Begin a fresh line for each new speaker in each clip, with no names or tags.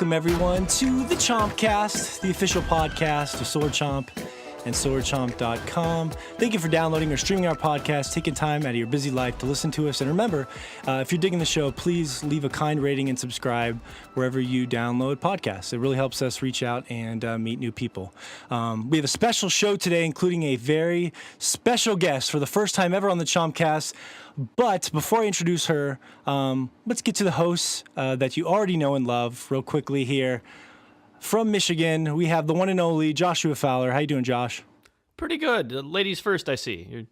welcome everyone to the Chompcast, the official podcast of Sword Chomp and swordchomp.com. Thank you for downloading or streaming our podcast, taking time out of your busy life to listen to us. And remember, if you're digging the show, please leave a kind rating and subscribe wherever you download podcasts. It really helps us reach out and meet new people. We have a special show today, including a very special guest for the first time ever on the Chompcast. But before I introduce her, let's get to the hosts that you already know and love real quickly here. From Michigan, we have the one and only Joshua Fowler. How you doing, Josh?
Pretty good. Ladies first, I see.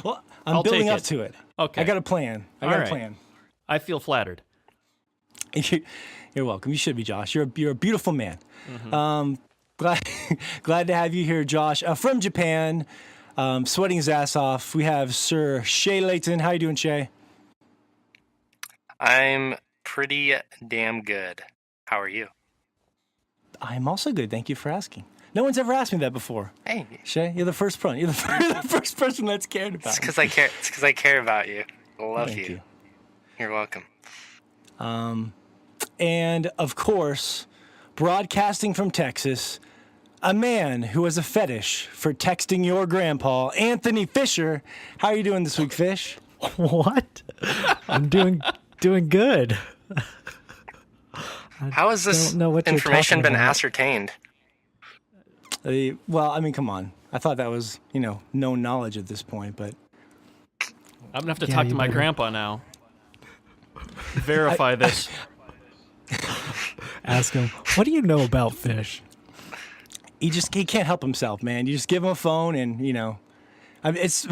Well, I'm building up to it.
Okay.
I got a plan. I got a plan.
I feel flattered.
You're welcome. You should be, Josh. You're a beautiful man.
Mm-hmm.
Glad to have you here, Josh. From Japan, sweating his ass off, we have Sir Shay Layton. How you doing, Shay?
I'm pretty damn good. How are you?
I'm also good. Thank you for asking. No one's ever asked me that before.
Hey,
Shay, you're the first one. You're the first person that's cared about.
It's because I care. It's because I care about you. I love
Thank you.
You're welcome.
And of course, broadcasting from Texas, a man who has a fetish for texting your grandpa, Anthony Fisher. How are you doing this week, Fish?
What? I'm doing good.
How has this information been ascertained?
Well, I mean, come on. I thought that was, known knowledge at this point, but
I'm going to have to talk to my grandpa now. Verify this.
Ask him, what do you know about fish?
He can't help himself, man. You just give him a phone and, I mean, it's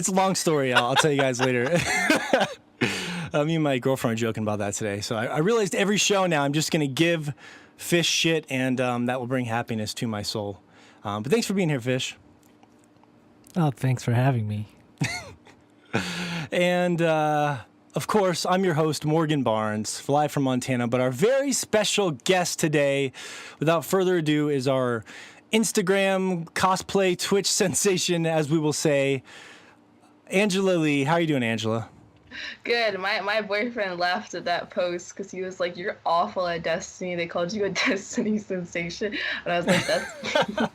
a long story. I'll tell you guys later. Me and my girlfriend are joking about that today. So I realized every show now I'm just going to give Fish shit, and that will bring happiness to my soul. But thanks for being here, Fish.
Oh, thanks for having me.
And, of course, I'm your host, Morgan Barnes, live from Montana. But our very special guest today, without further ado, is our Instagram cosplay Twitch sensation, as we will say, Angela Lee. How are you doing, Angela?
Good. My boyfriend laughed at that post because he was like, "You're awful at Destiny." They called you a Destiny sensation, and I was like, "That's."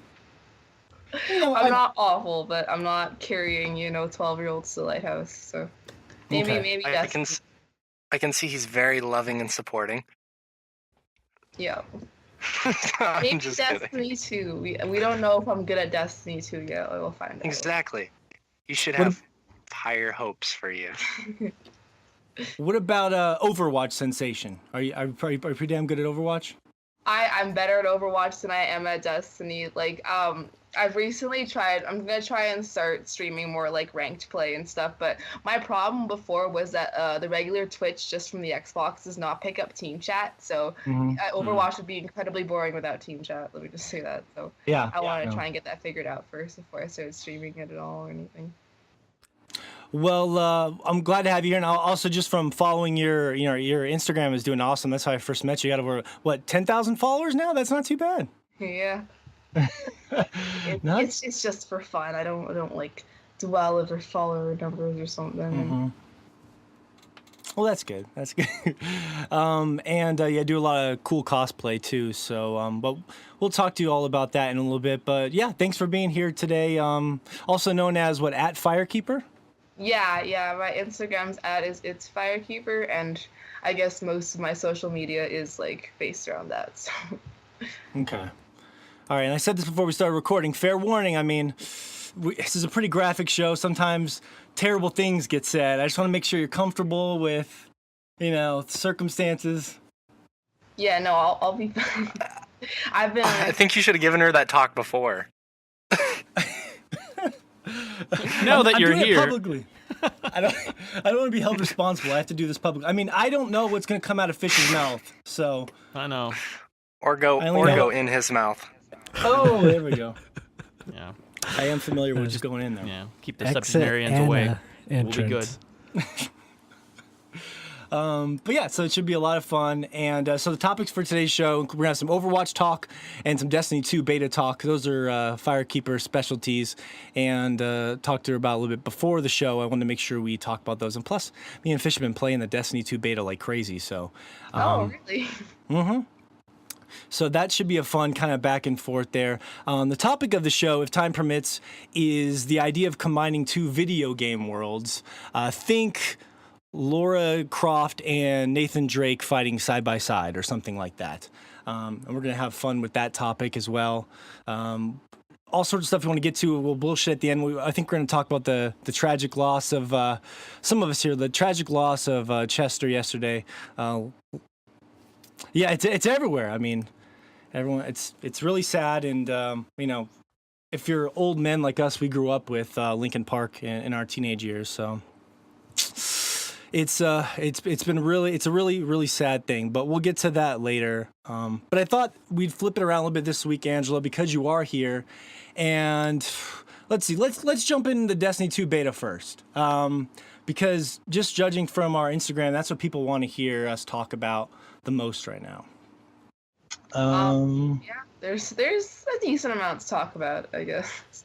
I'm not awful, but I'm not carrying 12-year-olds to the lighthouse. So maybe that's.
I can see he's very loving and supporting.
Yeah.
I'm
Maybe
just
Destiny 2. We don't know if I'm good at Destiny 2 yet. We'll find out.
Exactly. You should have higher hopes for you.
What about Overwatch sensation? Are you pretty damn good at Overwatch?
I'm better at Overwatch than I am at Destiny. I've recently tried. I'm gonna try and start streaming more like ranked play and stuff. But my problem before was that the regular Twitch just from the Xbox does not pick up team chat. So Overwatch would be incredibly boring without team chat. Let me just say that. So I want to try and get that figured out first before I start streaming it at all or anything.
Well, I'm glad to have you here, and also just from following your Instagram is doing awesome. That's how I first met you. You got over 10,000 followers now. That's not too bad.
Yeah. It's just for fun. I don't like dwell over follower numbers or something.
Mm-hmm. Well, that's good. That's good. I do a lot of cool cosplay too. So, but we'll talk to you all about that in a little bit. But yeah, thanks for being here today. Also known as at Firekeeper.
Yeah. My Instagram's it's Firekeeper, and I guess most of my social media is based around that. So.
Okay. All right. And I said this before we started recording. Fair warning. I mean, this is a pretty graphic show. Sometimes terrible things get said. I just want to make sure you're comfortable with, circumstances.
Yeah. No, I'll be fine.
I think you should have given her that talk before.
Now that you're here.
Publicly. I don't want to be held responsible. I have to do this publicly. I mean, I don't know what's going to come out of Fish's mouth, so.
I know.
Or go in his mouth.
Oh, there we go.
Yeah.
I am familiar with just going in there.
Yeah. Keep the septuagenarians away. We'll be good.
But yeah, so it should be a lot of fun. And so the topics for today's show, we're gonna have some Overwatch talk and some Destiny 2 beta talk. Those are Firekeeper specialties. And talked to her about a little bit before the show. I wanted to make sure we talk about those. And plus, me and Fish have been playing the Destiny 2 beta like crazy. So.
Oh, really?
Mm-hmm. So that should be a fun kind of back and forth there. The topic of the show, if time permits, is the idea of combining two video game worlds. Think Lara Croft and Nathan Drake fighting side by side or something like that. And we're going to have fun with that topic as well. All sorts of stuff we want to get to. We'll bullshit at the end. I think we're going to talk about the tragic loss of some of us here, the tragic loss of Chester yesterday. Yeah, it's everywhere. I mean, everyone. It's really sad, and you know, if you're old men like us, we grew up with Linkin Park in our teenage years, so it's a really sad thing. But we'll get to that later. But I thought we'd flip it around a little bit this week, Angela, because you are here, and let's see. Let's jump into the Destiny 2 beta first. Because just judging from our Instagram, that's what people want to hear us talk about the most right now.
Yeah, there's a decent amount to talk about, I guess.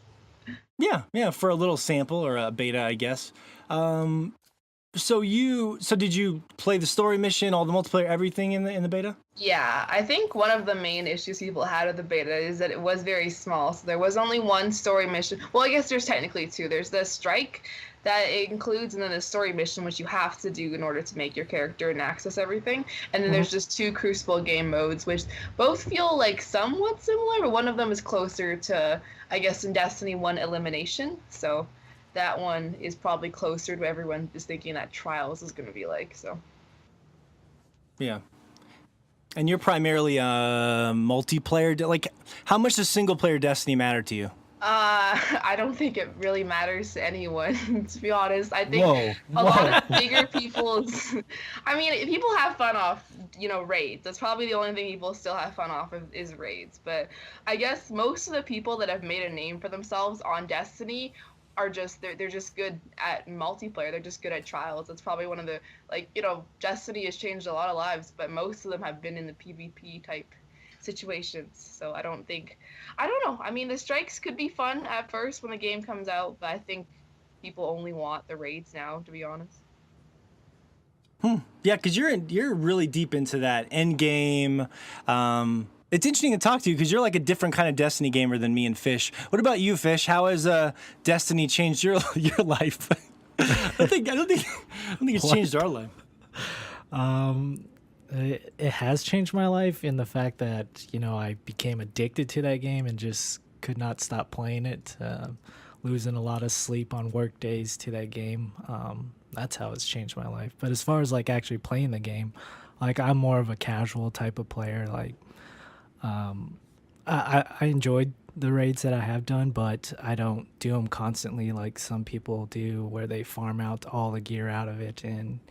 Yeah, for a little sample or a beta, I guess. So did you play the story mission, all the multiplayer, everything in the beta?
Yeah, I think one of the main issues people had with the beta is that it was very small. So there was only one story mission. Well, I guess there's technically two. There's the strike that it includes, and then the story mission, which you have to do in order to make your character and access everything. And then there's just two Crucible game modes, which both feel like somewhat similar, but one of them is closer to, I guess, in Destiny 1 elimination. So that one is probably closer to everyone is thinking that Trials is going to be like. So.
Yeah. And you're primarily multiplayer. Like, how much does single player Destiny matter to you?
I don't think it really matters to anyone, to be honest. I think a lot of bigger people's... I mean, people have fun off, raids. That's probably the only thing people still have fun off of is raids. But I guess most of the people that have made a name for themselves on Destiny are just, they're just good at multiplayer. They're just good at Trials. That's probably one of the, Destiny has changed a lot of lives, but most of them have been in the PvP type situations. So I don't know. I mean, the strikes could be fun at first when the game comes out, but I think people only want the raids now, to be honest.
Yeah, because you're really deep into that end game. It's interesting to talk to you because you're like a different kind of Destiny gamer than me and Fish. What about you, Fish? How has Destiny changed your life? I don't think it's changed our life.
It has changed my life in the fact that, I became addicted to that game and just could not stop playing it, losing a lot of sleep on work days to that game. That's how it's changed my life. But as far as actually playing the game, I'm more of a casual type of player. I enjoyed the raids that I have done, but I don't do them constantly like some people do, where they farm out all the gear out of it and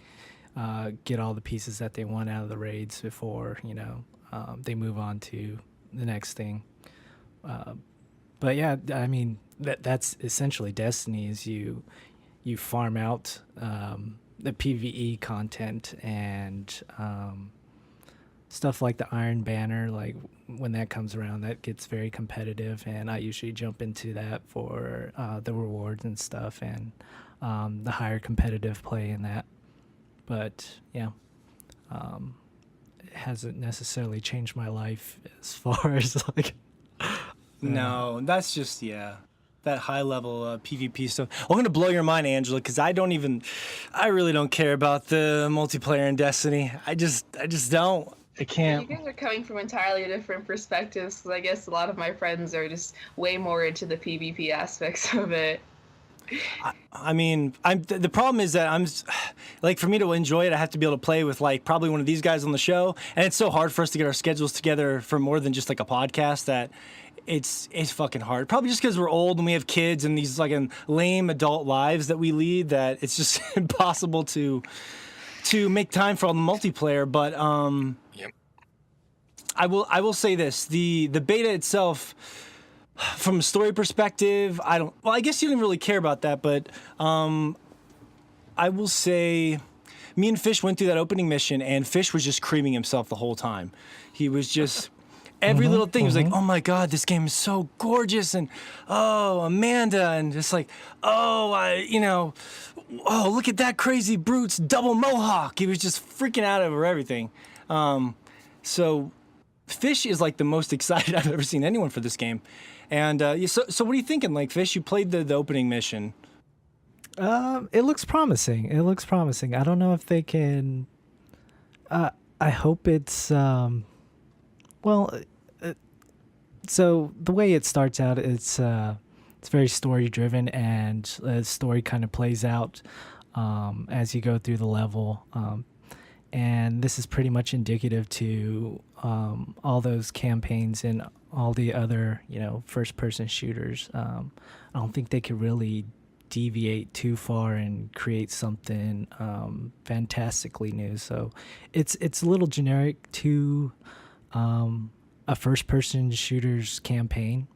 get all the pieces that they want out of the raids before they move on to the next thing. But yeah, I mean that's essentially Destiny. Is you farm out the PvE content and stuff like the Iron Banner. When that comes around, that gets very competitive, and I usually jump into that for the rewards and stuff, and the higher competitive play in that. But yeah, it hasn't necessarily changed my life as far as
No, that's just that high level PvP stuff. I'm gonna blow your mind, Angela, because I really don't care about the multiplayer in Destiny. I just don't. I can't.
You guys are coming from entirely different perspectives. Because I guess a lot of my friends are just way more into the PvP aspects of it.
I mean, the problem is that for me to enjoy it, I have to be able to play with probably one of these guys on the show, and it's so hard for us to get our schedules together for more than just a podcast that it's fucking hard. Probably just because we're old and we have kids and these lame adult lives that we lead, that it's just impossible to make time for all the multiplayer. But
Yep.
I will say this: the beta itself, from a story perspective, I guess you don't really care about that, but I will say me and Fish went through that opening mission, and Fish was just creaming himself the whole time. He was just every little thing. He was like, "Oh my God, this game is so gorgeous," and "Oh, Amanda," and just like, "Oh, oh, look at that crazy brute's double mohawk." He was just freaking out over everything. So Fish is like the most excited I've ever seen anyone for this game. And so what are you thinking? Like, Fish, you played the opening mission.
It looks promising. I don't know if they can. I hope it's so the way it starts out, it's very story driven, and the story kind of plays out as you go through the level. And this is pretty much indicative to all those campaigns and all the other, first-person shooters. I don't think they could really deviate too far and create something fantastically new. So it's a little generic to a first-person shooter's campaign.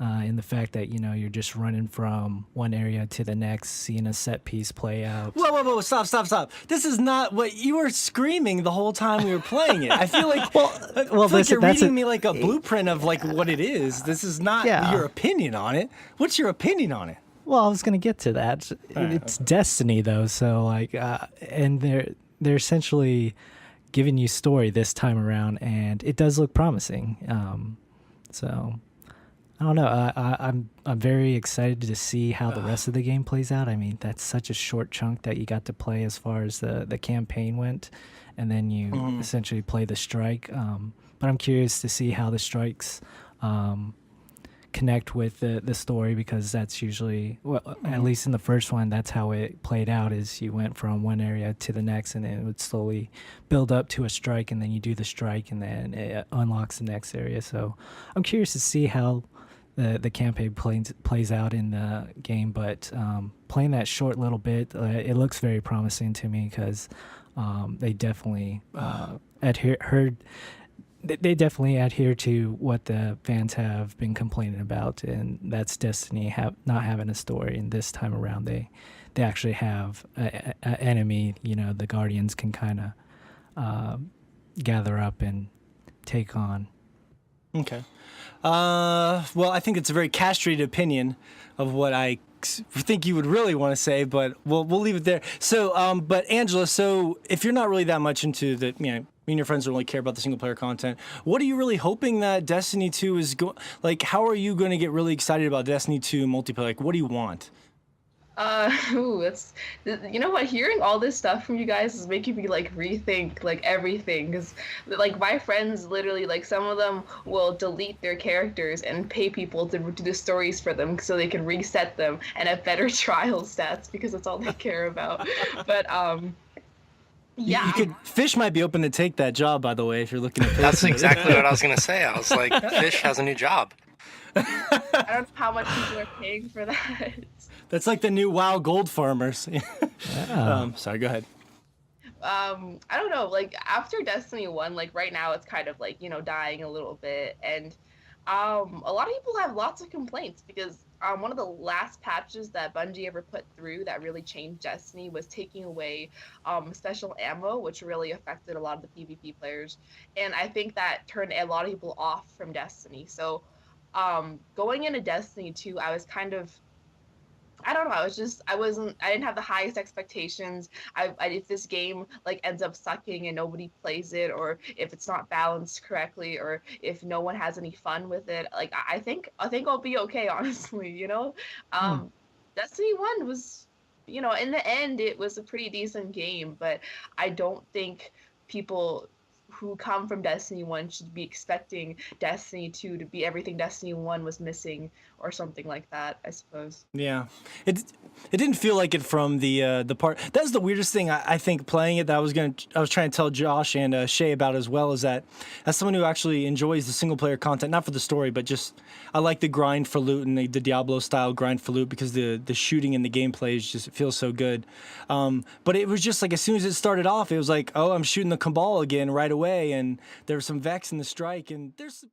In the fact that you're just running from one area to the next, seeing a set piece play out.
Whoa! Stop! This is not what you were screaming the whole time we were playing it. I feel like you're reading me like a blueprint of like what it is. This is not your opinion on it. What's your opinion on it?
Well, I was gonna get to that. It's Destiny though, so and they're essentially giving you story this time around, and it does look promising. So. I don't know. I'm very excited to see how the rest of the game plays out. I mean, that's such a short chunk that you got to play as far as the campaign went, and then you essentially play the strike. But I'm curious to see how the strikes connect with the story, because that's usually, at least in the first one, that's how it played out. Is you went from one area to the next, and it would slowly build up to a strike, and then you do the strike, and then it unlocks the next area. So I'm curious to see how the campaign plays out in the game, but playing that short little bit, it looks very promising to me, because they definitely they definitely adhere to what the fans have been complaining about, and that's Destiny not having a story. And this time around, they actually have an enemy. The Guardians can kind of gather up and take on.
Okay. Well, I think it's a very castrated opinion of what I think you would really want to say, but we'll leave it there. So, but Angela, so if you're not really that much into the, me and your friends don't really care about the single player content, what are you really hoping that Destiny 2 is like? How are you going to get really excited about Destiny 2 multiplayer? Like, what do you want?
It's you know what? Hearing all this stuff from you guys is making me like rethink like everything. Because like my friends, literally, like some of them will delete their characters and pay people to do the stories for them so they can reset them and have better trial stats because that's all they care about. But yeah.
Fish might be open to take that job, by the way, if you're looking at.
That's exactly what I was gonna say. I was like, Fish has a new job.
I don't know how much people are paying for that.
That's like the new WoW gold farmers. Sorry, go ahead.
I don't know, like after Destiny 1, like right now it's kind of like, dying a little bit, and a lot of people have lots of complaints because one of the last patches that Bungie ever put through that really changed Destiny was taking away special ammo, which really affected a lot of the PvP players, and I think that turned a lot of people off from Destiny. So going into Destiny 2, I was kind of, I don't know, I didn't have the highest expectations. If this game like ends up sucking and nobody plays it, or if it's not balanced correctly, or if no one has any fun with it, like I think I'll be okay, honestly, Destiny 1 was, in the end it was a pretty decent game, but I don't think people who come from Destiny 1 should be expecting Destiny 2 to be everything Destiny 1 was missing, or something like that, I suppose.
Yeah. It didn't feel like it from the part. That's the weirdest thing I think playing it that I was trying to tell Josh and Shay about as well, is that as someone who actually enjoys the single player content, not for the story, but just I like the grind for loot and the Diablo style grind for loot, because the shooting and the gameplay it feels so good. But it was just like as soon as it started off, it was like, oh, I'm shooting the Cabal again right away, and there was some Vex in the strike, and there's